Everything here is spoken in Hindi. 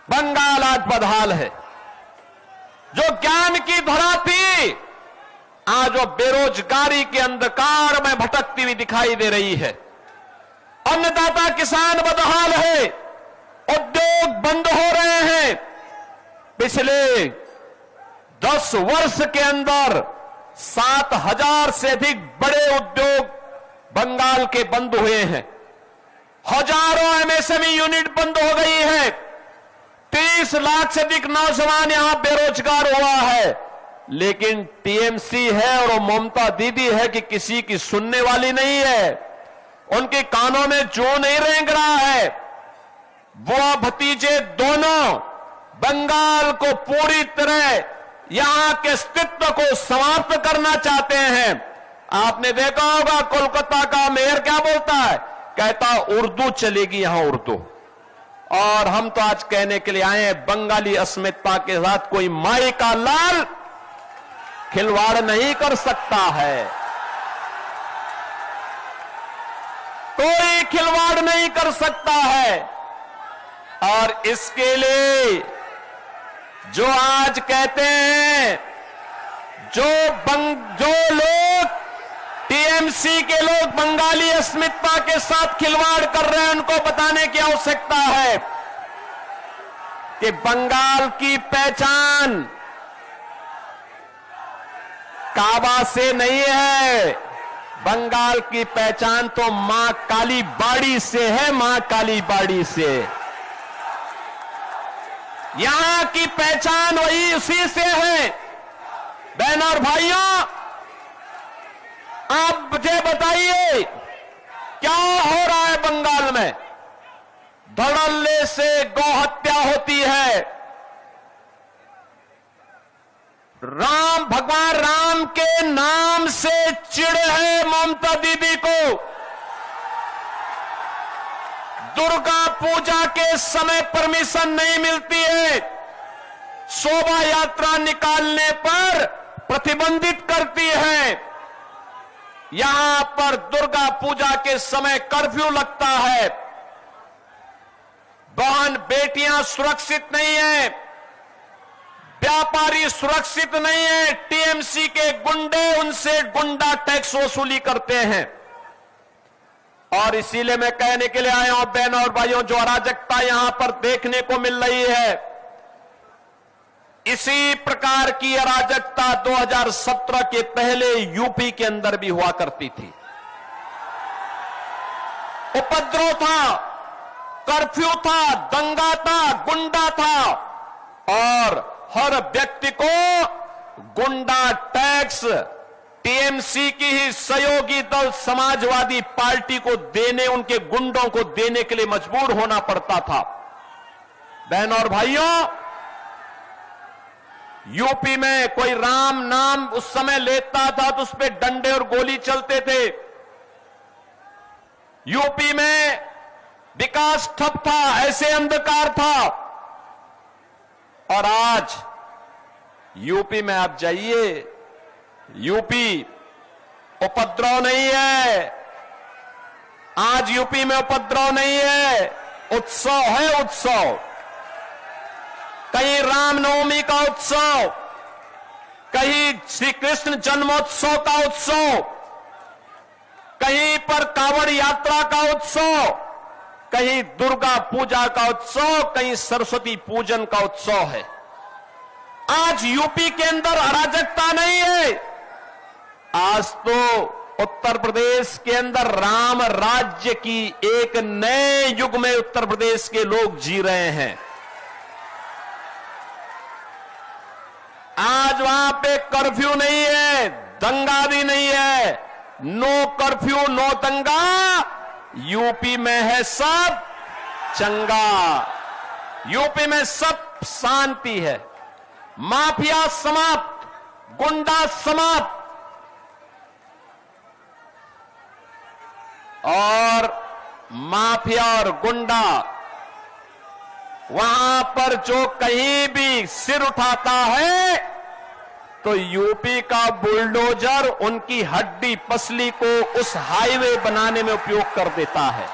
बंगाल आज बदहाल है। जो ज्ञान की धरा थी आज वो बेरोजगारी के अंधकार में भटकती हुई दिखाई दे रही है। अन्नदाता किसान बदहाल है, उद्योग बंद हो रहे हैं। पिछले 10 वर्ष के अंदर 7,000 से अधिक बड़े उद्योग बंगाल के बंद हुए हैं। हजारों एमएसएमई यूनिट बंद हो गई है। 30 लाख से अधिक नौजवान यहां बेरोजगार हुआ है। लेकिन टीएमसी है और ममता दीदी है कि किसी की सुनने वाली नहीं है। उनके कानों में जू नहीं रेंग रहा है। बुआ भतीजे दोनों बंगाल को पूरी तरह यहां के अस्तित्व को समाप्त करना चाहते हैं। आपने देखा होगा कोलकाता का मेयर क्या बोलता है, कहता उर्दू चलेगी यहां उर्दू। और हम तो आज कहने के लिए आए हैं बंगाली अस्मिता के साथ कोई माई का लाल खिलवाड़ नहीं कर सकता है, कोई खिलवाड़ नहीं कर सकता है। और इसके लिए जो आज कहते हैं जो लोग टीएमसी के लोग बंगाली अस्मिता के साथ खिलवाड़ कर रहे हैं, उनको बताने की आवश्यकता है कि बंगाल की पहचान काबा से नहीं है। बंगाल की पहचान तो मां काली बाड़ी से है, मां काली बाड़ी से। यहां की पहचान वही उसी से है। बहनों और भाइयों, आप मुझे बताइए क्या हो रहा है बंगाल में। धड़ल्ले से गौहत्या होती है। भगवान राम के नाम से चिढ़ है ममता दीदी को। दुर्गा पूजा के समय परमिशन नहीं मिलती है, शोभा यात्रा निकालने पर प्रतिबंधित करती है। यहां पर दुर्गा पूजा के समय कर्फ्यू लगता है। बहन बेटियां सुरक्षित नहीं है, व्यापारी सुरक्षित नहीं है। टीएमसी के गुंडे उनसे गुंडा टैक्स वसूली करते हैं। और इसीलिए मैं कहने के लिए आया हूं बहनों और भाइयों, जो अराजकता यहां पर देखने को मिल रही है, इसी प्रकार की अराजकता 2017 के पहले यूपी के अंदर भी हुआ करती थी। उपद्रव था, कर्फ्यू था, दंगा था, गुंडा था और हर व्यक्ति को गुंडा टैक्स टीएमसी की ही सहयोगी दल समाजवादी पार्टी को देने, उनके गुंडों को देने के लिए मजबूर होना पड़ता था। बहनों और भाइयों, यूपी में कोई राम नाम उस समय लेता था तो उस पर डंडे और गोली चलते थे। यूपी में विकास ठप था, ऐसे अंधकार था। और आज यूपी में आप जाइए, यूपी उपद्रव नहीं है। आज यूपी में उपद्रव नहीं है, उत्सव है, उत्सव। कहीं रामनवमी का उत्सव, कहीं श्री कृष्ण जन्मोत्सव का उत्सव, कहीं पर कांवड़ यात्रा का उत्सव, कहीं दुर्गा पूजा का उत्सव, कहीं सरस्वती पूजन का उत्सव है। आज यूपी के अंदर अराजकता नहीं है। आज तो उत्तर प्रदेश के अंदर राम राज्य की एक नए युग में उत्तर प्रदेश के लोग जी रहे हैं। आज वहां पे कर्फ्यू नहीं है, दंगा भी नहीं है। नो कर्फ्यू नो दंगा, यूपी में है सब चंगा। यूपी में सब शांति है। माफिया समाप्त, गुंडा समाप्त। और माफिया और गुंडा वहां पर जो कहीं भी सिर उठाता है तो यूपी का बुलडोजर उनकी हड्डी पसली को उस हाईवे बनाने में उपयोग कर देता है।